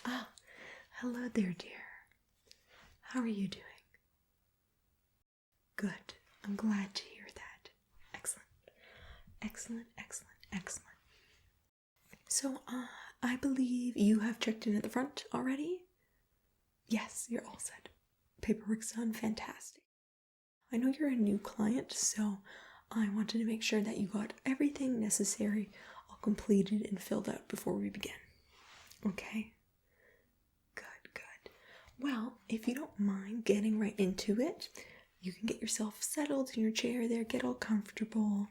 Ah, hello there, dear. How are you doing? Good. I'm glad to hear that. Excellent. Excellent, excellent, excellent. So, I believe you have checked in at the front already? Yes, you're all set. Paperwork's done. Fantastic. I know you're a new client, so I wanted to make sure that you got everything necessary all completed and filled out before we begin. Okay? Good, good. Well, if you don't mind getting right into it, you can get yourself settled in your chair there, get all comfortable,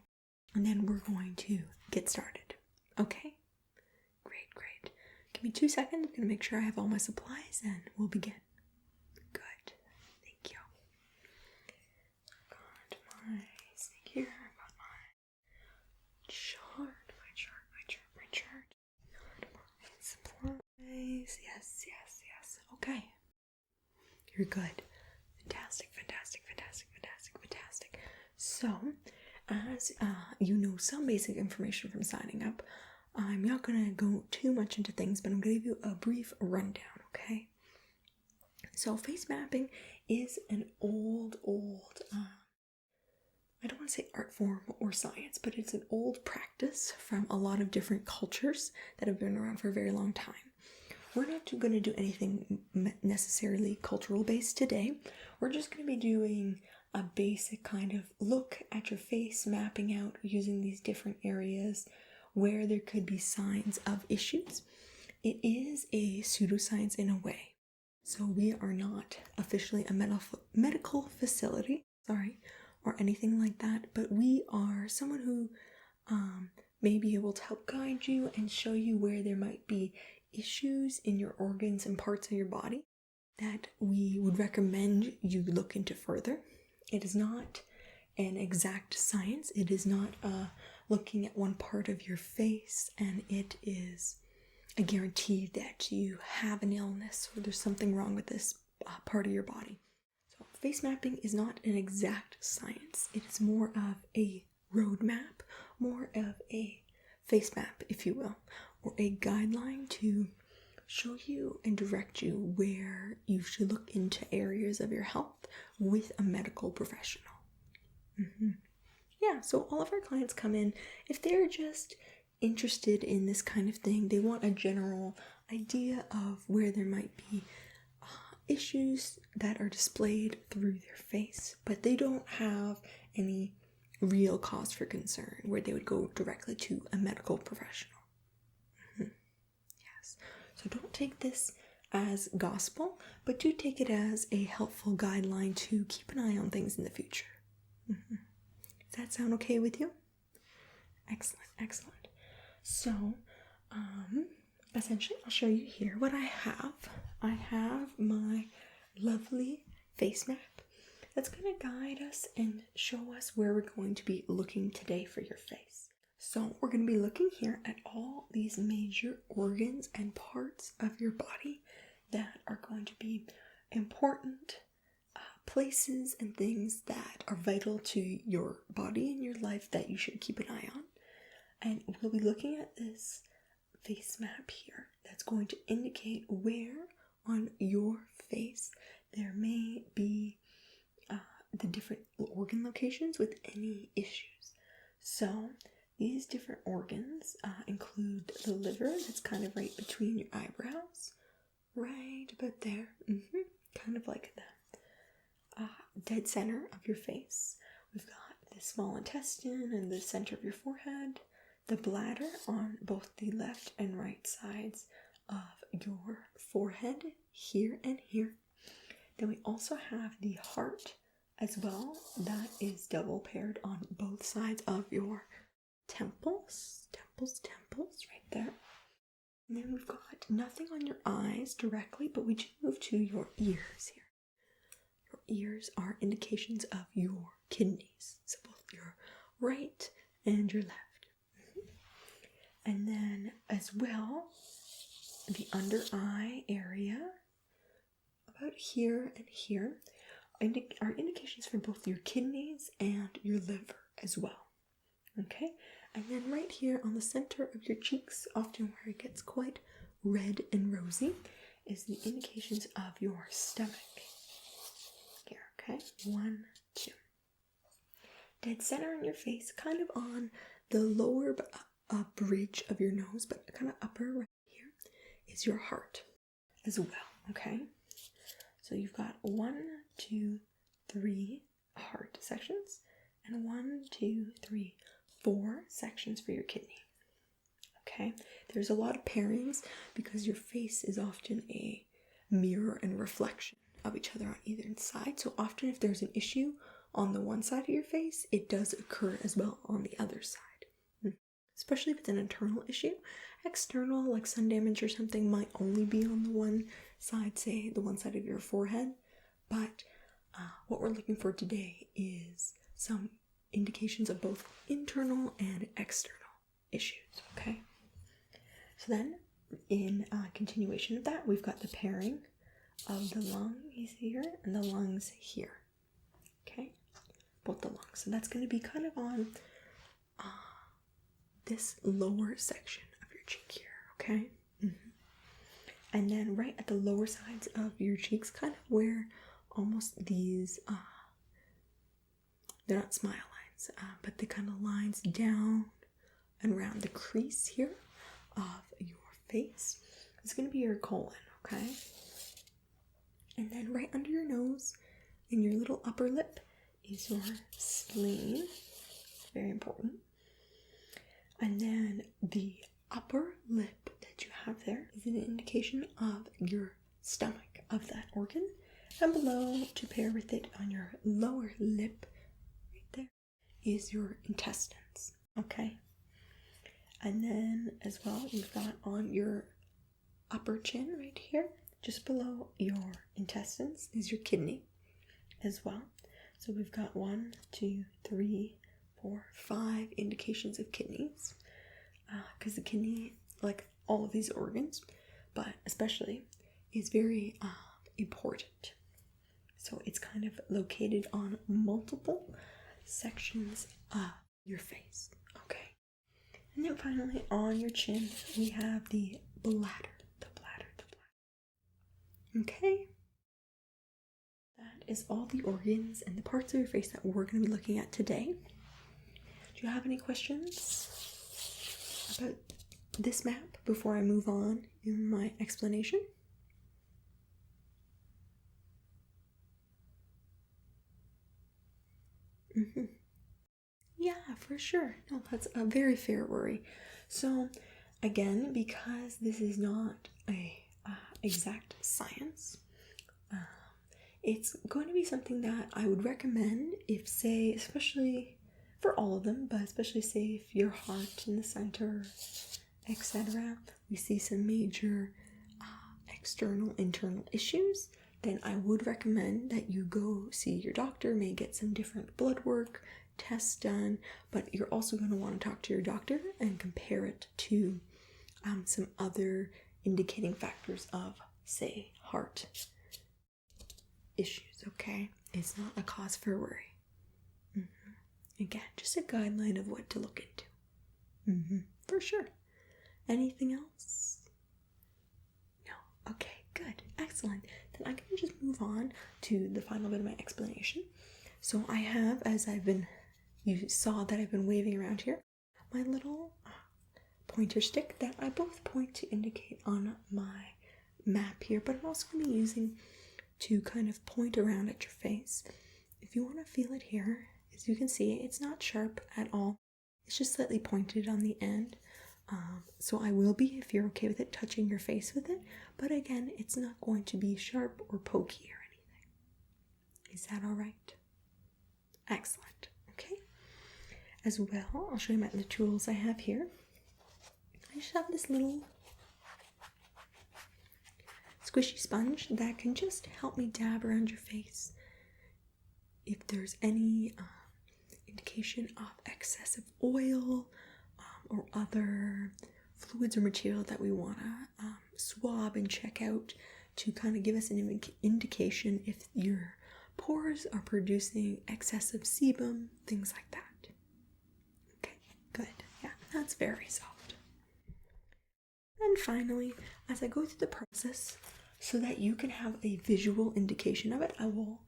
and then we're going to get started. Okay? Great, great. Give me 2 seconds. I'm going to make sure I have all my supplies and we'll begin. Good. Thank you. Got my stick here. Got my chart. Supplies. Yes. Okay. You're good. Fantastic. So, as you know some basic information from signing up, I'm not going to go too much into things, but I'm going to give you a brief rundown, okay? So, face mapping is an old, I don't want to say art form or science, but it's an old practice from a lot of different cultures that have been around for a very long time. We're not going to do anything necessarily cultural based today. We're just going to be doing a basic kind of look at your face, mapping out using these different areas where there could be signs of issues. It is a pseudoscience in a way. So we are not officially a medical facility, or anything like that, but we are someone who may be able to help guide you and show you where there might be issues in your organs and parts of your body that we would recommend you look into further. It is not an exact science. It is not looking at one part of your face and it is a guarantee that you have an illness or there's something wrong with this part of your body. So face mapping is not an exact science. It is more of a roadmap, more of a face map, if you will, or a guideline to show you and direct you where you should look into areas of your health with a medical professional. Yeah, so all of our clients come in, if they're just interested in this kind of thing, they want a general idea of where there might be issues that are displayed through their face, but they don't have any real cause for concern where they would go directly to a medical professional. Yes. So don't take this as gospel, but do take it as a helpful guideline to keep an eye on things in the future. Does that sound okay with you? Excellent. So, essentially, I'll show you here what I have. I have my lovely face map that's going to guide us and show us where we're going to be looking today for your face. So we're going to be looking here at all these major organs and parts of your body that are going to be important places and things that are vital to your body and your life that you should keep an eye on. And we'll be looking at this face map here that's going to indicate where on your face there may be the different organ locations with any issues. So these different organs include the liver, that's kind of right between your eyebrows, right about there, kind of like the dead center of your face. We've got the small intestine and the center of your forehead, the bladder on both the left and right sides of your forehead, here and here. Then we also have the heart as well, that is double paired on both sides of your temples, right there. And then we've got nothing on your eyes directly, but we do move to your ears here. Your ears are indications of your kidneys, so both your right and your left. And then as well, the under eye area, about here and here, are indications for both your kidneys and your liver as well. Okay, and then right here on the center of your cheeks, often where it gets quite red and rosy, is the indications of your stomach. Here, okay? 1, 2. Dead center in your face, kind of on the lower bridge of your nose, but kind of upper right here, is your heart as well, okay? So you've got 1, 2, 3 heart sections, and 1, 2, 3, 4 sections for your kidney. Okay, there's a lot of pairings because your face is often a mirror and reflection of each other on either side. So often if there's an issue on the one side of your face, it does occur as well on the other side. Especially if it's an internal issue. External, like sun damage or something, might only be on the one side, say the one side of your forehead. But what we're looking for today is some indications of both internal and external issues, okay? So then, in continuation of that, we've got the pairing of the lungs here and the lungs here, okay? Both the lungs. So that's going to be kind of on this lower section of your cheek here, okay? And then right at the lower sides of your cheeks, kind of where almost these, they're not smile lines, but the kind of lines down and around the crease here of your face is going to be your colon, okay? And then right under your nose, in your little upper lip, is your spleen. Very important. And then the upper lip that you have there is an indication of your stomach, of that organ. And below, to pair with it on your lower lip, right there, is your intestines, okay? And then as well, you've got on your upper chin right here, just below your intestines, is your kidney as well. So we've got 1, 2, 3, 4, 5 indications of kidneys. Because the kidney, like all of these organs, but especially, is very important. So it's kind of located on multiple sections of your face, okay? And then finally, on your chin, we have the bladder, okay? That is all the organs and the parts of your face that we're going to be looking at today. Do you have any questions about this map before I move on in my explanation? Yeah, for sure. No, that's a very fair worry. So, again, because this is not a exact science, it's going to be something that I would recommend if, say, especially for all of them, but especially say if your heart in the center, etc., we see some major external, internal issues, then I would recommend that you go see your doctor, may get some different blood work, tests done, but you're also going to want to talk to your doctor and compare it to some other indicating factors of, say, heart issues, okay? It's not a cause for worry. Again, just a guideline of what to look into. For sure. Anything else? No. Okay, good. Excellent. Then I'm going to just move on to the final bit of my explanation. So I have, as you saw that I've been waving around here, my little pointer stick that I both point to indicate on my map here, but I'm also going to be using to kind of point around at your face. If you want to feel it here, as you can see, it's not sharp at all. It's just slightly pointed on the end. So I will be, if you're okay with it, touching your face with it. But again, it's not going to be sharp or pokey or anything. Is that all right? Excellent. Okay. As well, I'll show you the tools I have here. I just have this little squishy sponge that can just help me dab around your face if there's any indication of excessive oil or other fluids or material that we want to swab and check out to kind of give us an indication if your pores are producing excessive sebum, things like that. Okay, good. Yeah, that's very soft. And finally, as I go through the process, so that you can have a visual indication of it, I will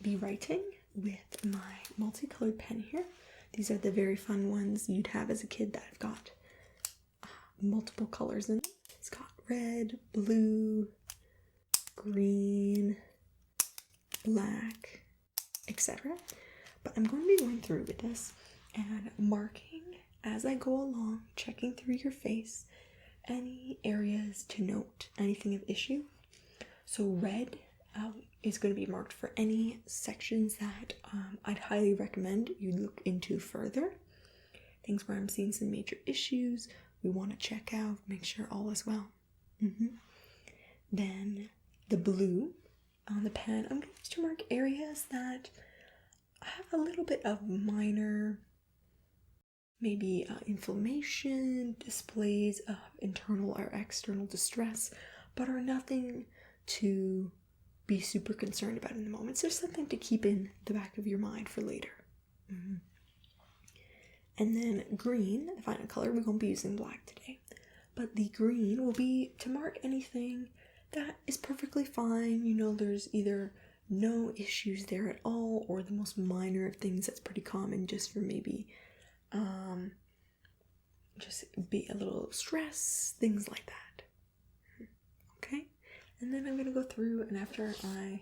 be writing with my multicolored pen here. These are the very fun ones you'd have as a kid that have got multiple colors in them. It's got red, blue, green, black, etc. But I'm going to be going through with this and marking as I go along, checking through your face, any areas to note, anything of issue. So red is going to be marked for any sections that I'd highly recommend you look into further. Things where I'm seeing some major issues, we want to check out, make sure all is well. Then the blue on the pen, I'm going to use to mark areas that have a little bit of minor, maybe inflammation, displays of internal or external distress, but are nothing to be super concerned about in the moment. So there's something to keep in the back of your mind for later. And then green, the final color, we won't be using black today, but the green will be to mark anything that is perfectly fine. You know, there's either no issues there at all, or the most minor of things that's pretty common just for maybe just be a little stress, things like that. Okay, and then I'm gonna go through, and after I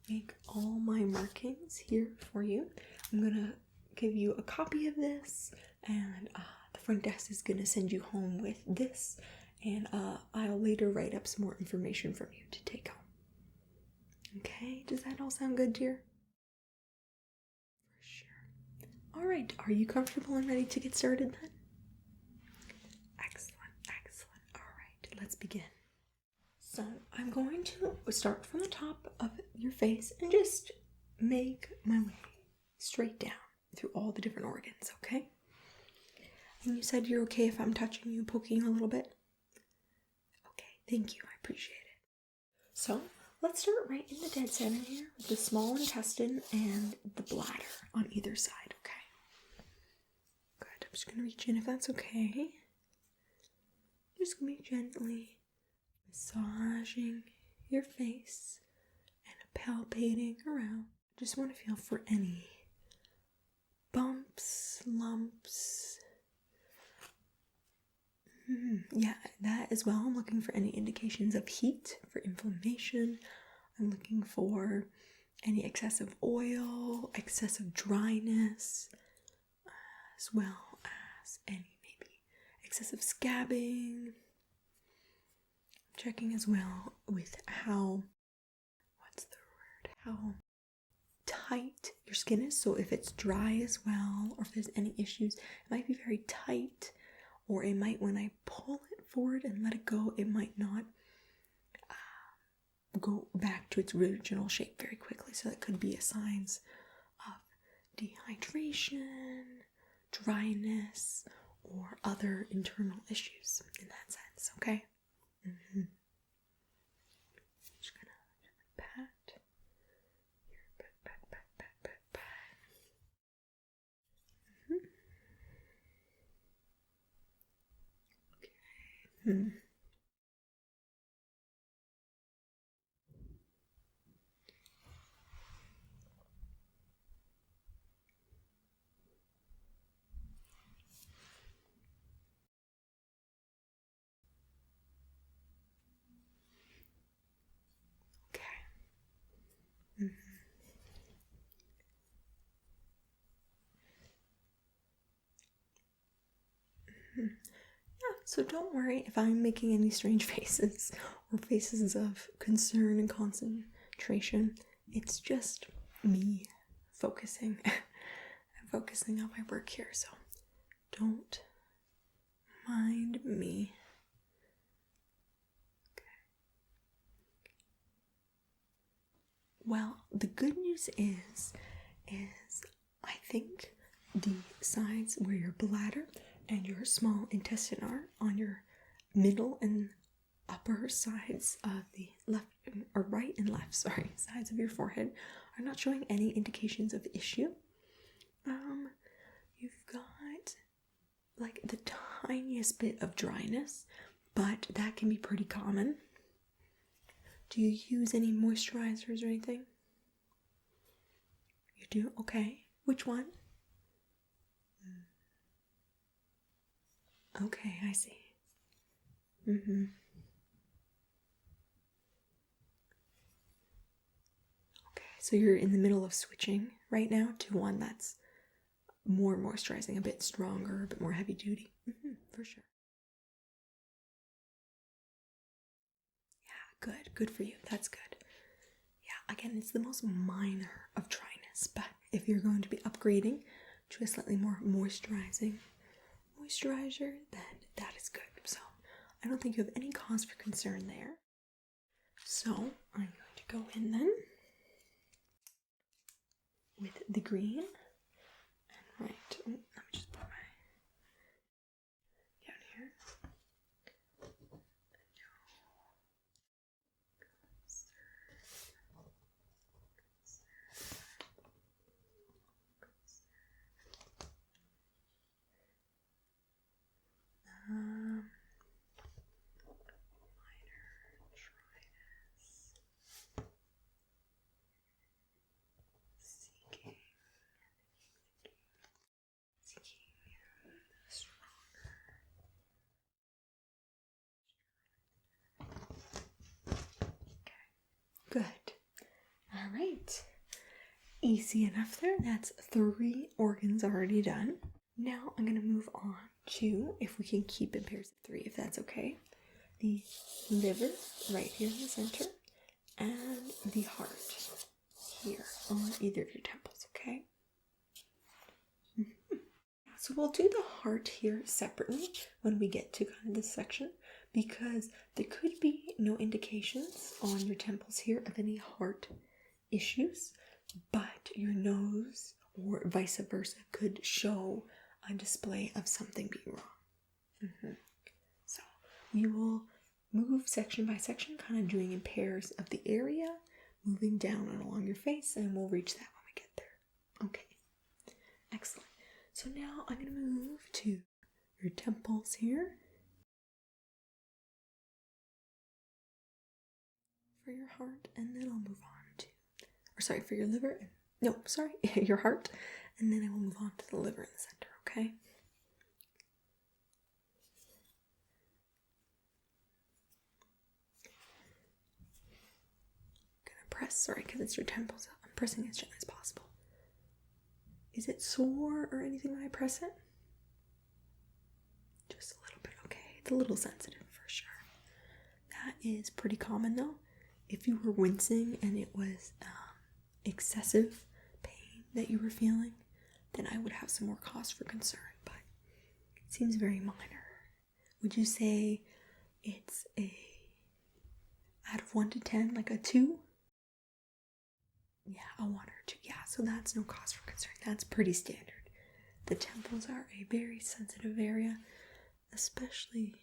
make all my markings here for you, I'm gonna give you a copy of this, and the front desk is gonna send you home with this, and I'll later write up some more information from you to take home. Okay, does that all sound good, dear? For sure. All right, are you comfortable and ready to get started then? Excellent, excellent. All right, let's begin. So I'm going to start from the top of your face and just make my way straight down through all the different organs, okay? And you said you're okay if I'm touching you, poking you a little bit? Okay, thank you, I appreciate it. So let's start right in the dead center here with the small intestine and the bladder on either side, okay? Good, I'm just gonna reach in if that's okay. Just gonna be gently massaging your face and palpating around. Just want to feel for any bumps, lumps. Yeah, that as well. I'm looking for any indications of heat, for inflammation. I'm looking for any excessive oil, excessive dryness, as well as any maybe excessive scabbing. Checking as well with how tight your skin is. So if it's dry as well, or if there's any issues, it might be very tight, or it might, when I pull it forward and let it go, it might not go back to its original shape very quickly. So that could be a signs of dehydration, dryness, or other internal issues in that sense, okay? Just gonna pat here, pat. Okay. Yeah, so don't worry if I'm making any strange faces or faces of concern and concentration. It's just me focusing. I'm focusing on my work here, so don't mind me. Well, the good news is I think the sides where your bladder and your small intestine are on your middle and upper sides of the left or right and left, sides of your forehead are not showing any indications of issue. You've got like the tiniest bit of dryness, but that can be pretty common. Do you use any moisturizers or anything? You do? Okay. Which one? Okay, I see. Mm-hmm. Okay, so you're in the middle of switching right now to one that's more moisturizing, a bit stronger, a bit more heavy duty. Mm-hmm, for sure. Yeah, good. Good for you. That's good. Yeah, again, it's the most minor of dryness, but if you're going to be upgrading to a slightly more moisturizing moisturizer, then that is good. So I don't think you have any cause for concern there. So I'm going to go in then with the green. And right, let me just put my down here. Good. All right. Easy enough there. That's 3 organs already done. Now I'm going to move on to, if we can keep in pairs of 3, if that's okay, the liver right here in the center and the heart here on either of your temples, okay? So we'll do the heart here separately when we get to kind of this section, because there could be no indications on your temples here of any heart issues, but your nose or vice versa could show a display of something being wrong. So we will move section by section, kind of doing in pairs of the area, moving down and along your face, and we'll reach that when we get there. Okay, excellent. So now I'm going to move to your temples here. For your heart, and then I'll move on to, for your liver. Your heart, and then I will move on to the liver in the center, okay? I'm gonna press, because it's your temples. I'm pressing as gently as possible. Is it sore or anything when I press it? Just a little bit, okay. It's a little sensitive for sure. That is pretty common though. If you were wincing and it was excessive pain that you were feeling, then I would have some more cause for concern, but it seems very minor. Would you say it's out of 1 to 10, like a 2? Yeah, a 1 or 2. Yeah, so that's no cause for concern. That's pretty standard. The temples are a very sensitive area, especially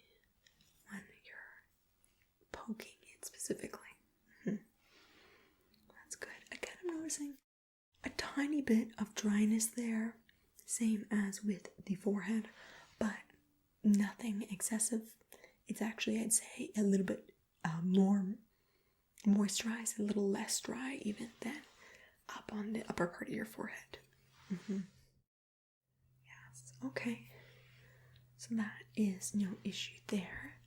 when you're poking it specifically. That's good. Again, I'm noticing a tiny bit of dryness there, same as with the forehead, but nothing excessive. It's actually, I'd say, a little bit more moisturized, a little less dry even than up on the upper part of your forehead. Yes, okay. So that is no issue there.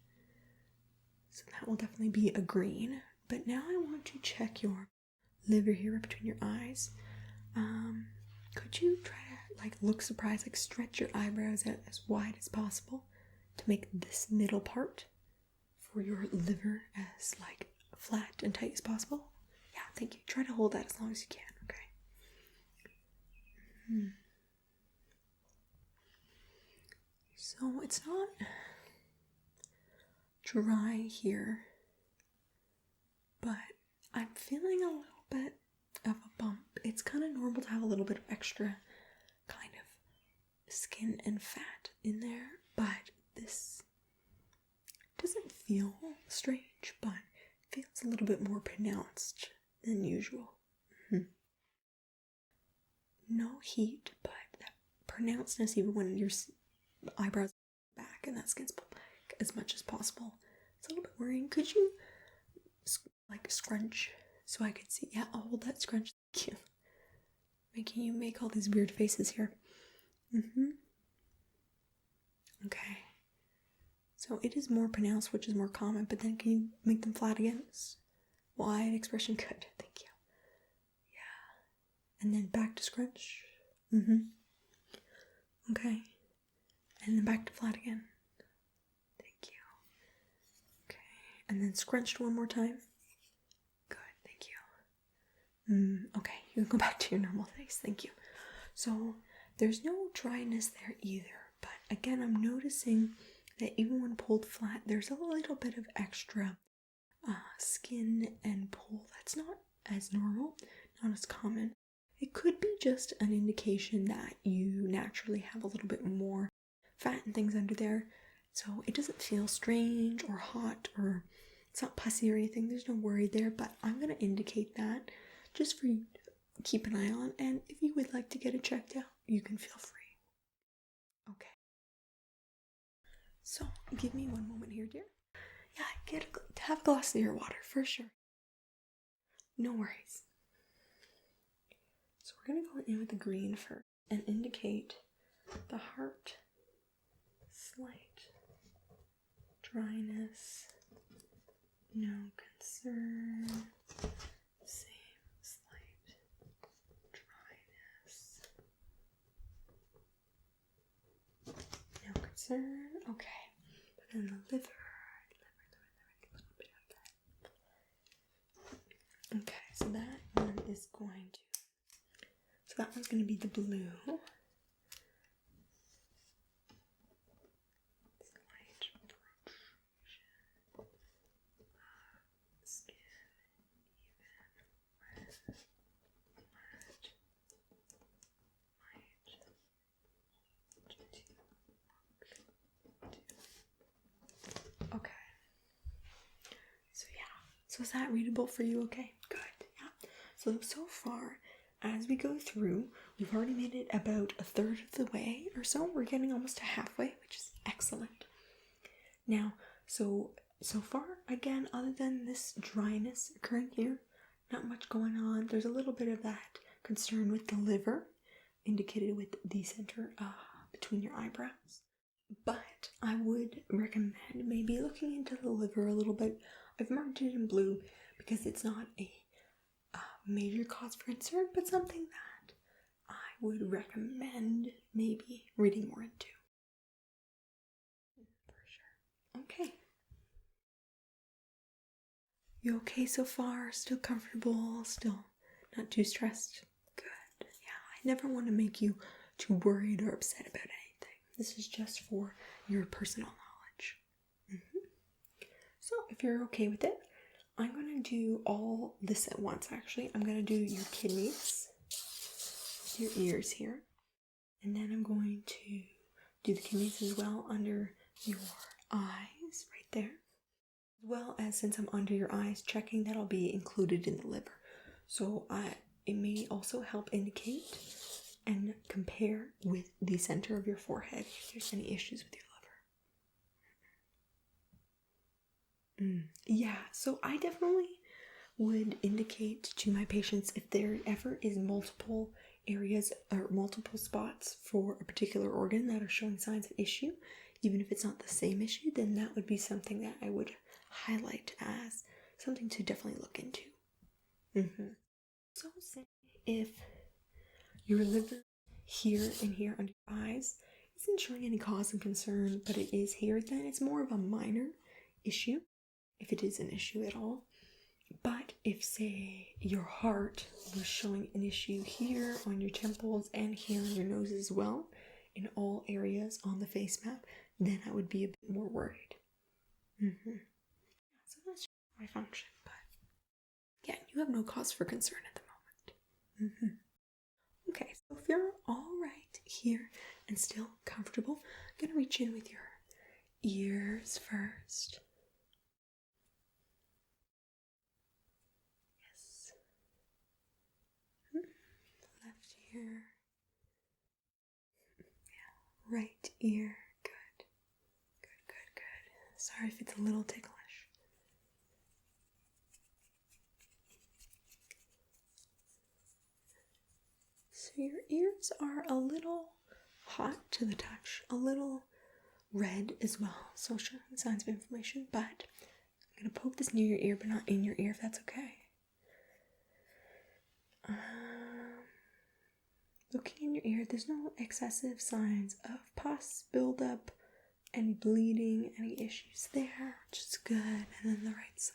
So that will definitely be a green. But now I want to check your liver here between your eyes. Could you try to look surprised, stretch your eyebrows out as wide as possible to make this middle part for your liver as flat and tight as possible? Yeah, thank you. Try to hold that as long as you can, okay? So it's not dry here, but I'm feeling a little bit of a bump. It's kind of normal to have a little bit of extra kind of skin and fat in there, but this doesn't feel strange, but feels a little bit more pronounced than usual. No heat, but that pronouncedness even when your eyebrows are back and that skin's pulled back as much as possible. It's a little bit worrying. Could you like scrunch so I could see. Yeah, I'll hold that scrunch. Thank you. Making you make all these weird faces here. Okay. So it is more pronounced, which is more common, but then can you make them flat again? Wide expression. Good. Thank you. Yeah. And then back to scrunch. Okay. And then back to flat again. Thank you. Okay. And then scrunched one more time. Good. Thank you. Okay. You can go back to your normal face. Thank you. So there's no dryness there either. But again, I'm noticing that even when pulled flat, there's a little bit of extra skin and pull that's not as normal, not as common. It could be just an indication that you naturally have a little bit more fat and things under there, so it doesn't feel strange or hot, or it's not pussy or anything. There's no worry there, but I'm going to indicate that just for you to keep an eye on, and if you would like to get it checked out, you can feel free. Okay. So, give me one moment here, dear. Yeah, have a glass of your water, for sure. No worries. So we're going to go in with the green first and indicate the heart, slight dryness, no concern, same slight dryness, no concern. Okay, but then the liver. Okay, so that one is going to, that one's going to be the blue. Slight protrusion of skin, even when flat, okay. So yeah, so is that readable for you? Okay, good. Yeah. So far, as we go through, we've already made it about a third of the way or so. We're getting almost to halfway, which is excellent. Now, so far, again, other than this dryness occurring here, not much going on. There's a little bit of that concern with the liver, indicated with the center between your eyebrows. But I would recommend maybe looking into the liver a little bit. I've marked it in blue because it's not a major cause for concern, but something that I would recommend maybe reading more into. For sure. Okay. You okay so far? Still comfortable? Still not too stressed? Good. Yeah, I never want to make you too worried or upset about anything. This is just for your personal knowledge. So if you're okay with it, I'm going to do all this at once, actually. I'm going to do your kidneys, your ears here, and then I'm going to do the kidneys as well under your eyes, right there. As well as, since I'm under your eyes, checking that'll be included in the liver. So it may also help indicate and compare with the center of your forehead if there's any issues with your liver. Yeah, so I definitely would indicate to my patients if there ever is multiple areas or multiple spots for a particular organ that are showing signs of issue, even if it's not the same issue, then that would be something that I would highlight as something to definitely look into. So say if your liver here and here under your eyes isn't showing any cause and concern, but it is here, then it's more of a minor issue, if it is an issue at all. But if, say, your heart was showing an issue here on your temples and here on your nose as well, in all areas on the face map, then I would be a bit more worried. So that's just my function, but yeah, you have no cause for concern at the moment. Okay, so if you're all right here and still comfortable, I'm gonna reach in with your ears first. Yes. Left ear. Yeah. Right ear. Good. Good. Sorry if it's a little ticklish. your ears are a little hot to the touch, a little red as well, so showing signs of inflammation, but I'm going to poke this near your ear, but not in your ear, if that's okay. Looking in your ear, there's no excessive signs of pus, buildup, any bleeding, any issues there, which is good. And then the right side.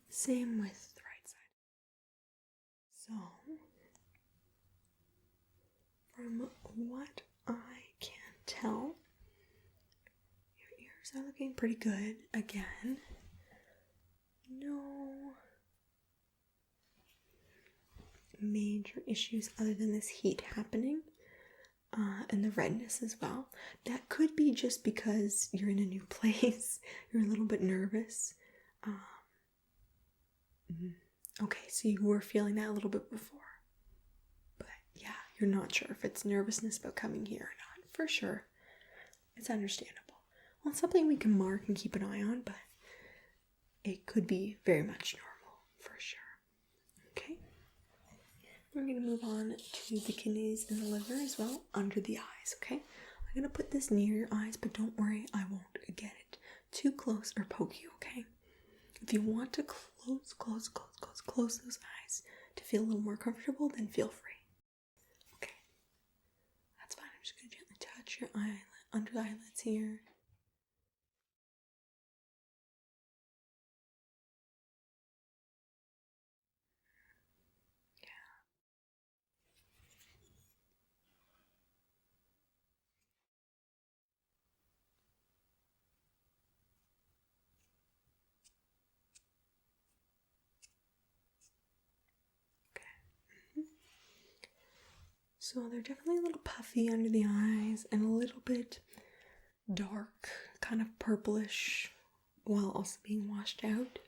Same with the right side. So, from what I can tell, your ears are looking pretty good again. No major issues other than this heat happening and the redness as well. That could be just because you're in a new place. You're a little bit nervous. Okay, so you were feeling that a little bit before. But yeah, you're not sure if it's nervousness about coming here or not. For sure. It's understandable. Well, it's something we can mark and keep an eye on, but it could be very much normal, for sure. Okay. We're going to move on to the kidneys and the liver as well, under the eyes, okay? I'm going to put this near your eyes, but don't worry, I won't get it too close or poke you, okay? If you want to close those eyes to feel a little more comfortable, then feel free. Okay. That's fine. I'm just going to gently touch your eyelid, under the eyelids here. So they're definitely a little puffy under the eyes and a little bit dark, kind of purplish, while also being washed out.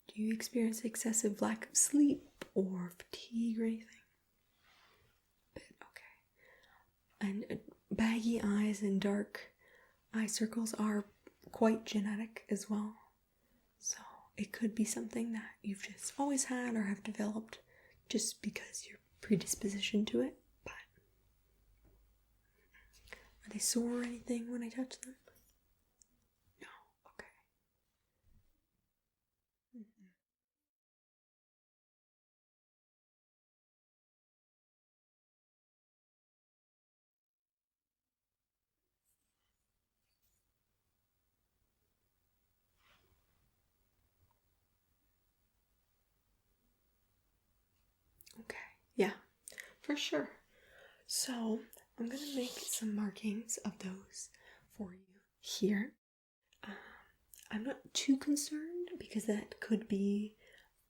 Do you experience excessive lack of sleep or fatigue or anything? A bit, okay. And baggy eyes and dark eye circles are quite genetic as well. So it could be something that you've just always had or have developed just because you're predisposition to it. But are they sore or anything when I touch them? No. Okay. Okay. Yeah, for sure. So I'm gonna make some markings of those for you here. I'm not too concerned because that could be,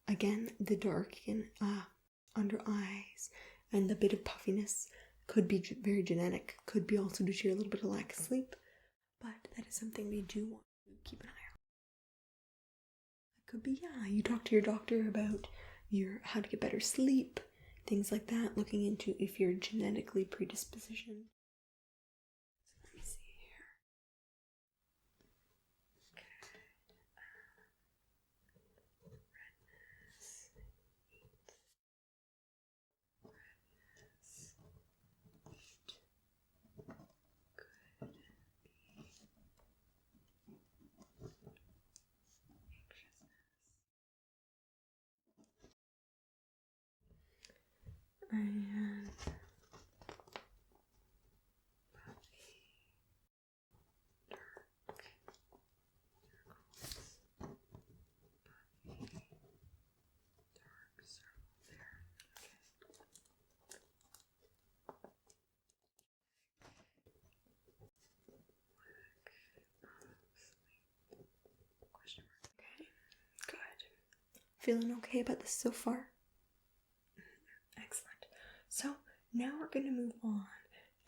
again, the dark and under eyes and the bit of puffiness could be very genetic, could be also due to your little bit of lack of sleep, but that is something we do want to keep an eye on. It could be, yeah, you talk to your doctor about how to get better sleep, things like that, looking into if you're genetically predispositioned. Let me see here. And feeling okay about this so far? Excellent. So now we're going to move on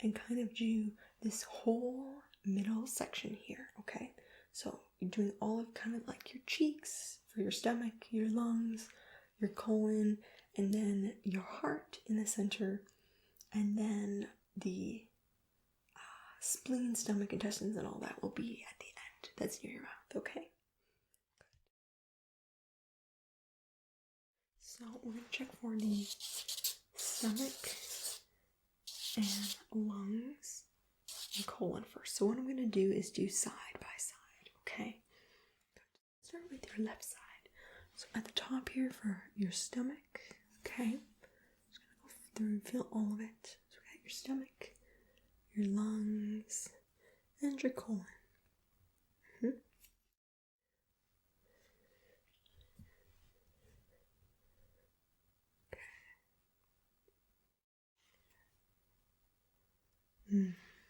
and kind of do this whole middle section here, okay? So you're doing all of kind of like your cheeks, for your stomach, your lungs, your colon, and then your heart in the center, and then the spleen, stomach, intestines, and all that will be at the end. That's near your mouth, okay? So we're going to check for the stomach and lungs and colon first. So what I'm going to do is do side by side, okay? Start with your left side. So at the top here for your stomach, okay? Just going to go through and feel all of it. So we got your stomach, your lungs, and your colon.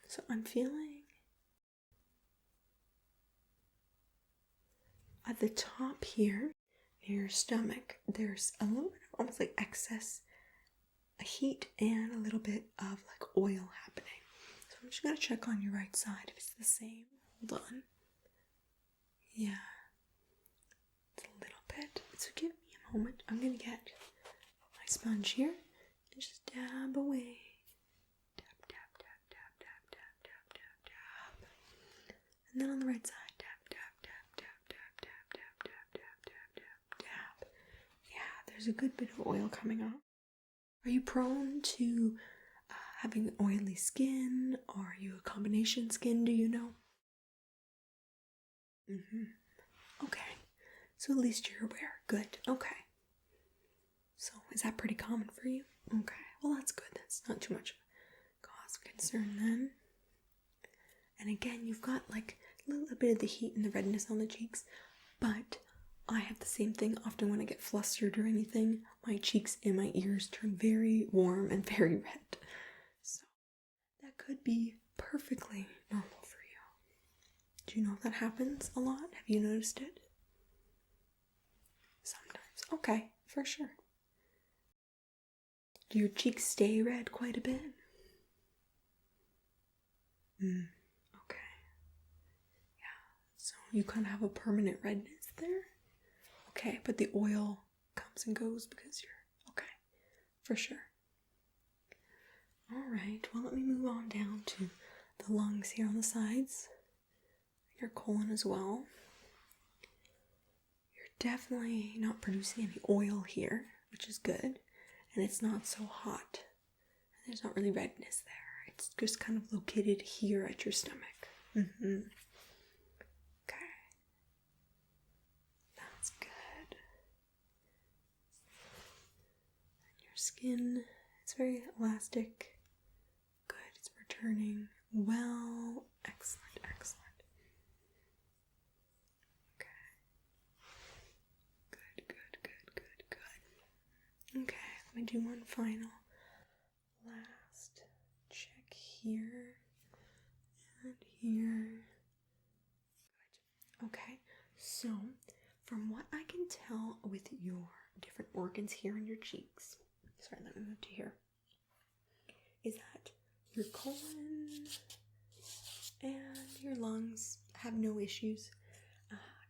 So I'm feeling at the top here, near your stomach, there's a little bit of almost like excess heat and a little bit of like oil happening. So I'm just gonna check on your right side if it's the same. Hold on. Yeah. It's a little bit. So give me a moment. I'm gonna get my sponge here and just dab away. And then on the right side, dab. Yeah, there's a good bit of oil coming off. Are you prone to having oily skin? Or are you a combination skin, do you know? Okay, so at least you're aware. Good, okay. So is that pretty common for you? Okay, well that's good. That's not too much of a cause of concern then. And again, you've got like a little bit of the heat and the redness on the cheeks, but I have the same thing often when I get flustered or anything. My cheeks and my ears turn very warm and very red. So that could be perfectly normal for you. Do you know if that happens a lot? Have you noticed it? Sometimes. Okay, for sure. Do your cheeks stay red quite a bit? Okay. Yeah, so you kind of have a permanent redness there? Okay, but the oil comes and goes because you're okay, for sure. Alright, well let me move on down to the lungs here on the sides, your colon as well. You're definitely not producing any oil here, which is good, and it's not so hot, and there's not really redness there. It's just kind of located here at your stomach. Okay. That's good. And your skin, it's very elastic. Good, it's returning well. Excellent. Okay. Good. Okay, let me do one final last check here and here. Good. Okay, so from what I can tell with your different organs here in your cheeks, sorry, let me move to here, is that your colon and your lungs have no issues.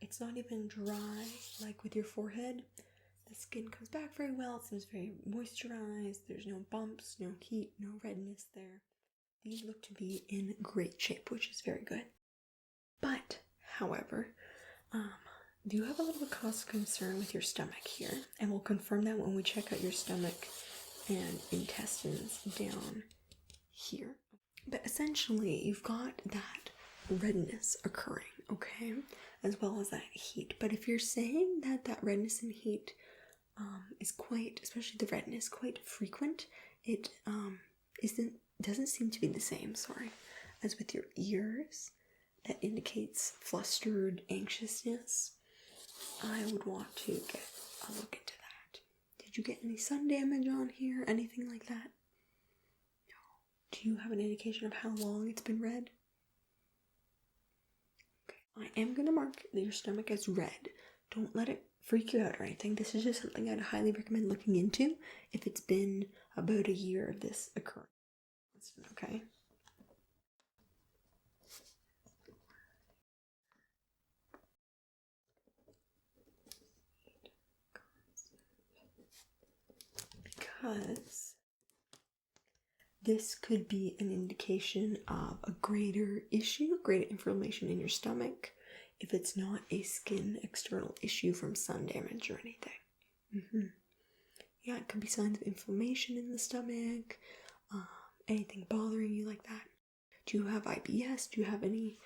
It's not even dry like with your forehead. The skin comes back very well. It seems very moisturized. There's no bumps, no heat, no redness there. These look to be in great shape, which is very good. But, however, do you have a little cause of concern with your stomach here? And we'll confirm that when we check out your stomach and intestines down here. But essentially, you've got that redness occurring, okay? As well as that heat. But if you're saying that that redness and heat is quite, especially the redness, quite frequent, it doesn't seem to be the same, as with your ears. That indicates flustered anxiousness. I would want to get a look into that. Did you get any sun damage on here? Anything like that? No. Do you have an indication of how long it's been red? Okay. I am going to mark your stomach as red. Don't let it freak you out or anything. This is just something I'd highly recommend looking into if it's been about a year of this occurring. Okay? Because this could be an indication of a greater issue, greater inflammation in your stomach, if it's not a skin external issue from sun damage or anything. Yeah, it could be signs of inflammation in the stomach, anything bothering you like that. Do you have IBS? Do you have any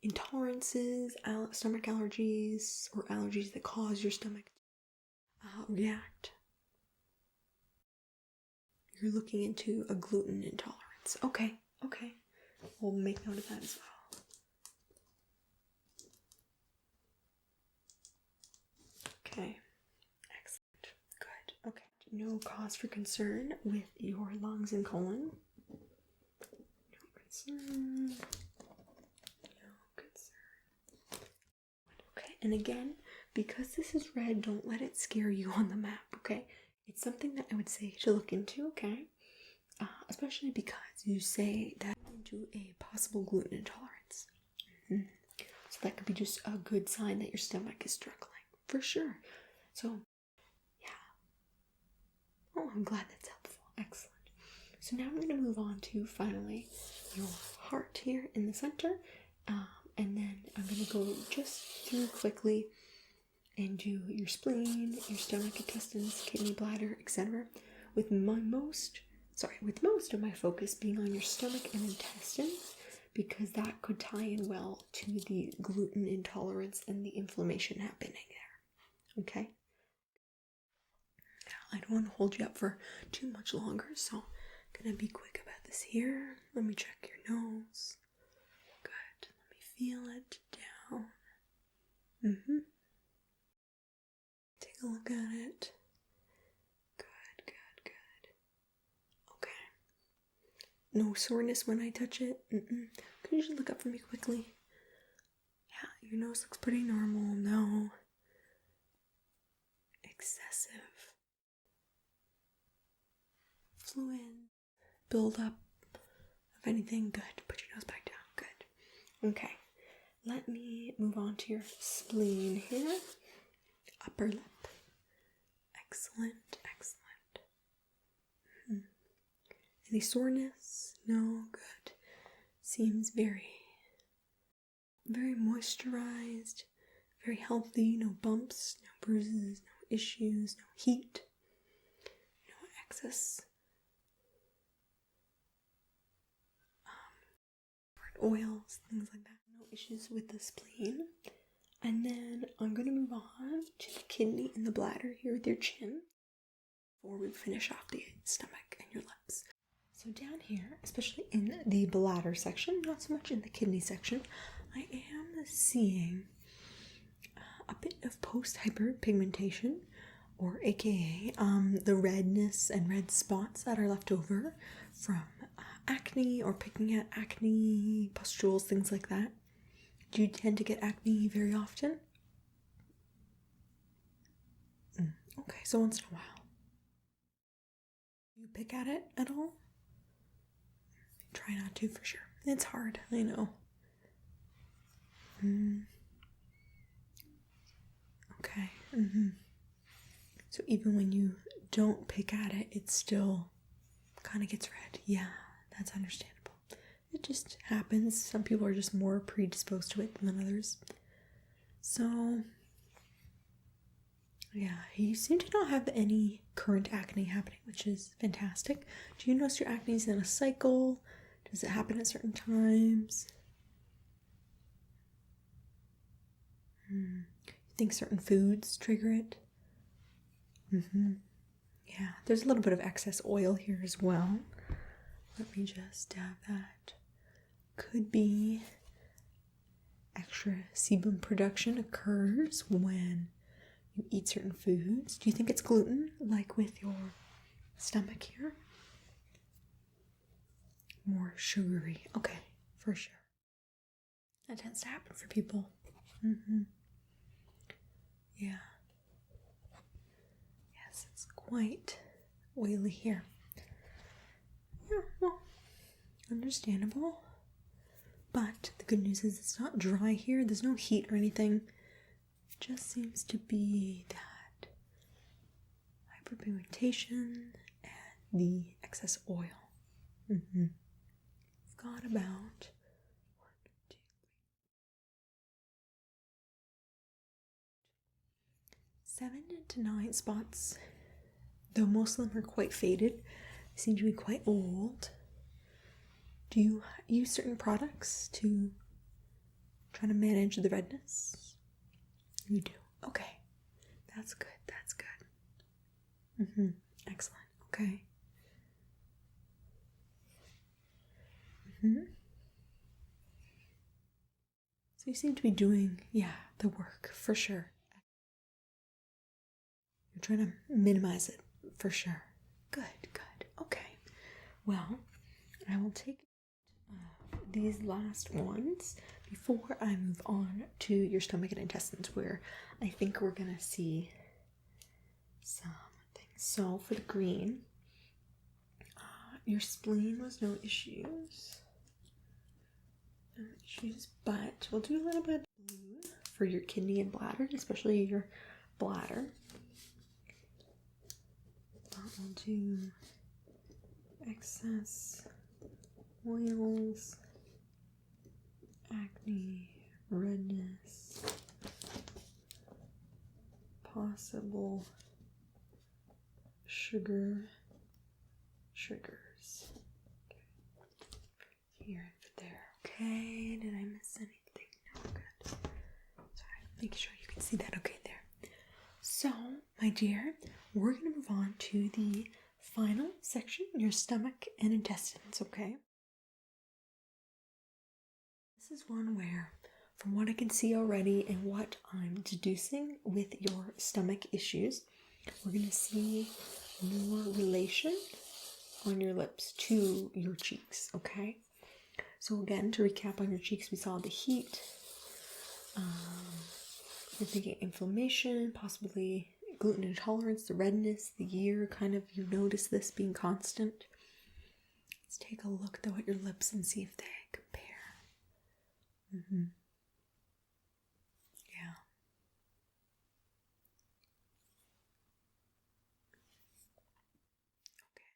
intolerances, stomach allergies, or allergies that cause your stomach to react? You're looking into a gluten intolerance. Okay. We'll make note of that as well. Okay. Excellent. Good. Okay. No cause for concern with your lungs and colon. No concern. Okay. And again, because this is red, don't let it scare you on the map, okay? It's something that I would say to look into, okay? Especially because you say that into a possible gluten intolerance. So that could be just a good sign that your stomach is struggling, for sure. So, yeah. Oh, I'm glad that's helpful. Excellent. So now I'm going to move on to, finally, your heart here in the center. And then I'm going to go just through quickly and do your spleen, your stomach, intestines, kidney, bladder, etc. With most of my focus being on your stomach and intestines, because that could tie in well to the gluten intolerance and the inflammation happening there. Okay? I don't want to hold you up for too much longer, so I'm going to be quick about this here. Let me check your nose. Good. Let me feel it down. Take a look at it. Good. Okay. No soreness when I touch it? Could you just look up for me quickly? Yeah, your nose looks pretty normal. No excessive fluid build up of anything. Good. Put your nose back down. Good. Okay. Let me move on to your spleen here. Upper lip. Excellent. Any soreness? No. Good. Seems very moisturized, very healthy. No bumps, no bruises, no issues, no heat, no excess oils, things like that. No issues with the spleen. And then I'm going to move on to the kidney and the bladder here with your chin before we finish off the stomach and your lips. So down here, especially in the bladder section, not so much in the kidney section, I am seeing a bit of post-hyperpigmentation, or aka the redness and red spots that are left over from acne or picking at acne, pustules, things like that. Do you tend to get acne very often? Okay, so once in a while. You pick at it at all? Try not to, for sure. It's hard, I know. Okay. So even when you don't pick at it, it still kind of gets red. Yeah, that's understandable. It just happens. Some people are just more predisposed to it than others. So, yeah, you seem to not have any current acne happening, which is fantastic. Do you notice your acne is in a cycle? Does it happen at certain times? You think certain foods trigger it? Yeah, there's a little bit of excess oil here as well. Let me just dab that. Could be extra sebum production occurs when you eat certain foods. Do you think it's gluten, like with your stomach here? More sugary. Okay, for sure. That tends to happen for people. Yeah. Yes, it's quite oily here. Yeah, well, understandable. But the good news is it's not dry here. There's no heat or anything. It just seems to be that hyperpigmentation and the excess oil. We've got about 7 to 9 spots, though most of them are quite faded. They seem to be quite old. Do you use certain products to try to manage the redness? You do. Okay. That's good. That's good. Excellent. Okay. So you seem to be doing, the work for sure. You're trying to minimize it for sure. Good. Okay. Well, I will take these last ones before I move on to your stomach and intestines, where I think we're gonna see some things. So for the green, your spleen was no issues. But we'll do a little bit of blue for your kidney and bladder, especially your bladder. We'll do excess oils, acne, redness, possible sugars. Okay. Here and there. Okay, did I miss anything? No, good. Sorry, make sure you can see that. Okay, there. So, my dear, we're going to move on to the final section, your stomach and intestines, okay? This is one where, from what I can see already and what I'm deducing with your stomach issues, we're going to see more relation on your lips to your cheeks, okay? So again, to recap on your cheeks, we saw the heat, you're thinking inflammation, possibly gluten intolerance, the redness, the year, kind of you notice this being constant. Let's take a look though at your lips and see if they compare. Yeah. Okay.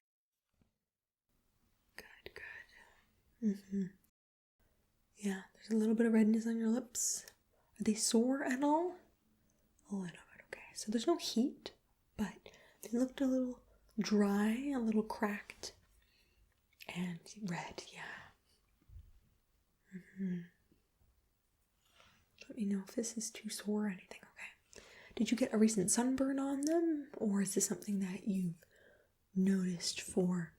Good. Yeah, there's a little bit of redness on your lips. Are they sore at all? A little bit, okay. So there's no heat, but they looked a little dry, a little cracked, and red, yeah. Let me know if this is too sore or anything, okay? Did you get a recent sunburn on them, or is this something that you've noticed for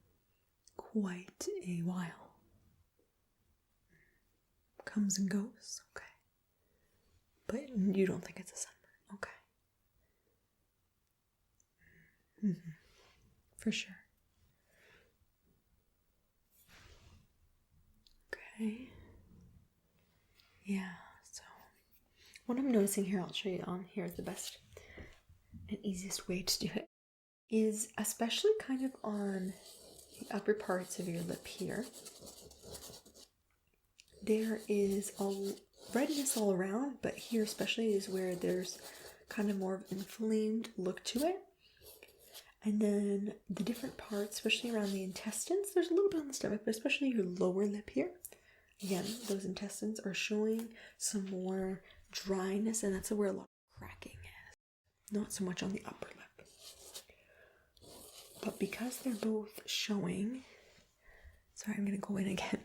quite a while? Comes and goes, okay. But you don't think it's a sunburn, okay. For sure. Okay. Yeah, so what I'm noticing here, I'll show you on here, the best and easiest way to do it is especially kind of on the upper parts of your lip here. There is a redness all around, but here especially is where there's kind of more of an inflamed look to it. And then the different parts, especially around the intestines, there's a little bit on the stomach, but especially your lower lip here. Again, those intestines are showing some more dryness, and that's where a lot of cracking is. Not so much on the upper lip. But because they're both showing, sorry, I'm going to go in again.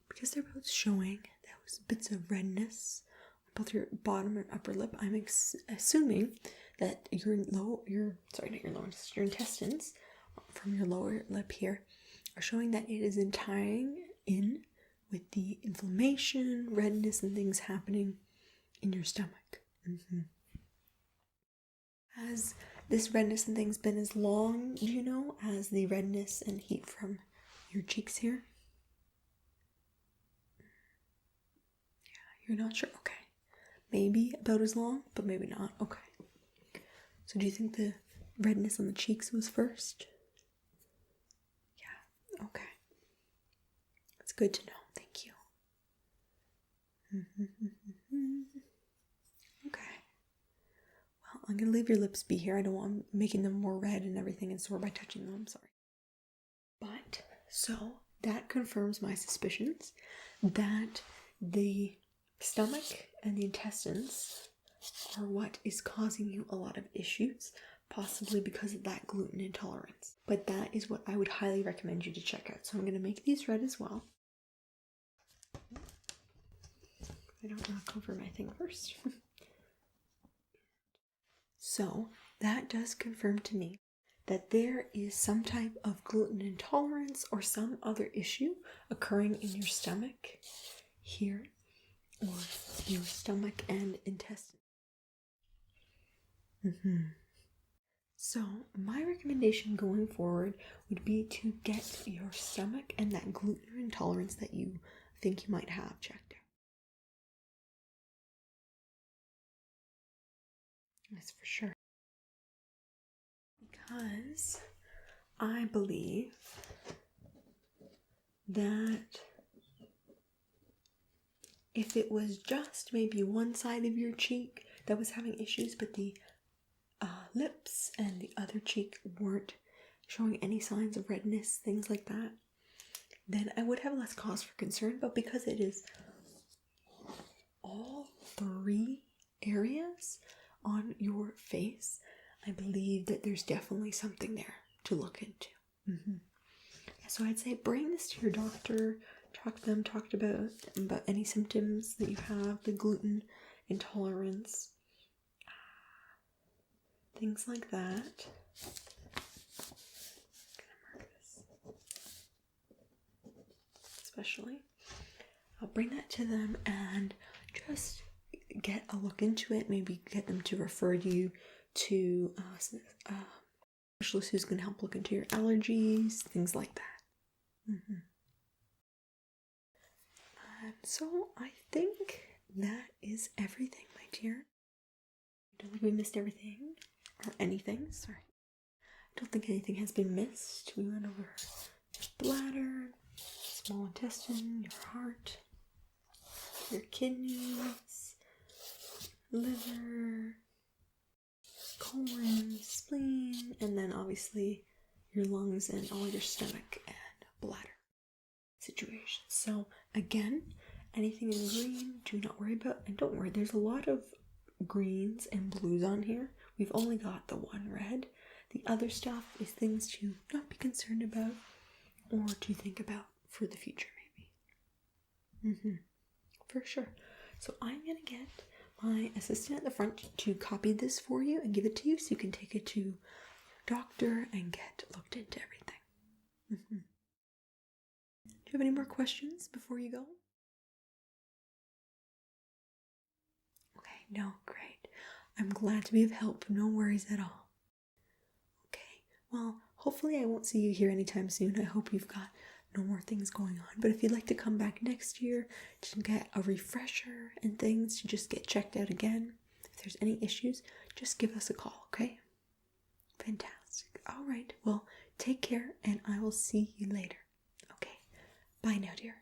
Because they're both showing those bits of redness on both your bottom and upper lip, I'm assuming that your intestines from your lower lip here are showing that it is tying in with the inflammation, redness, and things happening in your stomach. Has this redness and things been as long, do you know, as the redness and heat from your cheeks here? Yeah, you're not sure? Okay. Maybe about as long, but maybe not. Okay. So do you think the redness on the cheeks was first? Yeah. Okay. That's good to know. Thank you. Okay. Well, I'm going to leave your lips be here. I don't want making them more red and everything and sore by touching them. I'm sorry. But so that confirms my suspicions that the stomach and the intestines are what is causing you a lot of issues, possibly because of that gluten intolerance. But that is what I would highly recommend you to check out. So I'm going to make these red as well. I don't knock over my thing first. So that does confirm to me that there is some type of gluten intolerance or some other issue occurring in your stomach here, or your stomach and intestine. So my recommendation going forward would be to get your stomach and that gluten intolerance that you think you might have checked out. That's for sure. Because I believe that if it was just maybe one side of your cheek that was having issues, but the lips and the other cheek weren't showing any signs of redness, things like that, then I would have less cause for concern. But because it is all three areas on your face, I believe that there's definitely something there to look into. So I'd say bring this to your doctor, talk about any symptoms that you have, the gluten intolerance, things like that. I'm gonna mark this. Especially, I'll bring that to them and just get a look into it. Maybe get them to refer you to a specialist who's going to help look into your allergies, things like that. So I think that is everything, my dear. I don't think we missed everything or anything. Sorry. I don't think anything has been missed. We went over your bladder, small intestine, your heart, your kidneys, liver, colon, spleen, and then obviously your lungs and all your stomach and bladder situation. So again, anything in green, do not worry about. And don't worry, there's a lot of greens and blues on here. We've only got the one red. The other stuff is things to not be concerned about or to think about for the future, maybe. For sure. So I'm going to get my assistant at the front to copy this for you and give it to you so you can take it to your doctor and get looked into everything. Do you have any more questions before you go? Okay, no, great. I'm glad to be of help. No worries at all. Okay, well, hopefully I won't see you here anytime soon. I hope you've got no more things going on. But if you'd like to come back next year to get a refresher and things, to just get checked out again, if there's any issues, just give us a call, okay? Fantastic. All right, well, take care, and I will see you later. Okay, bye now, dear.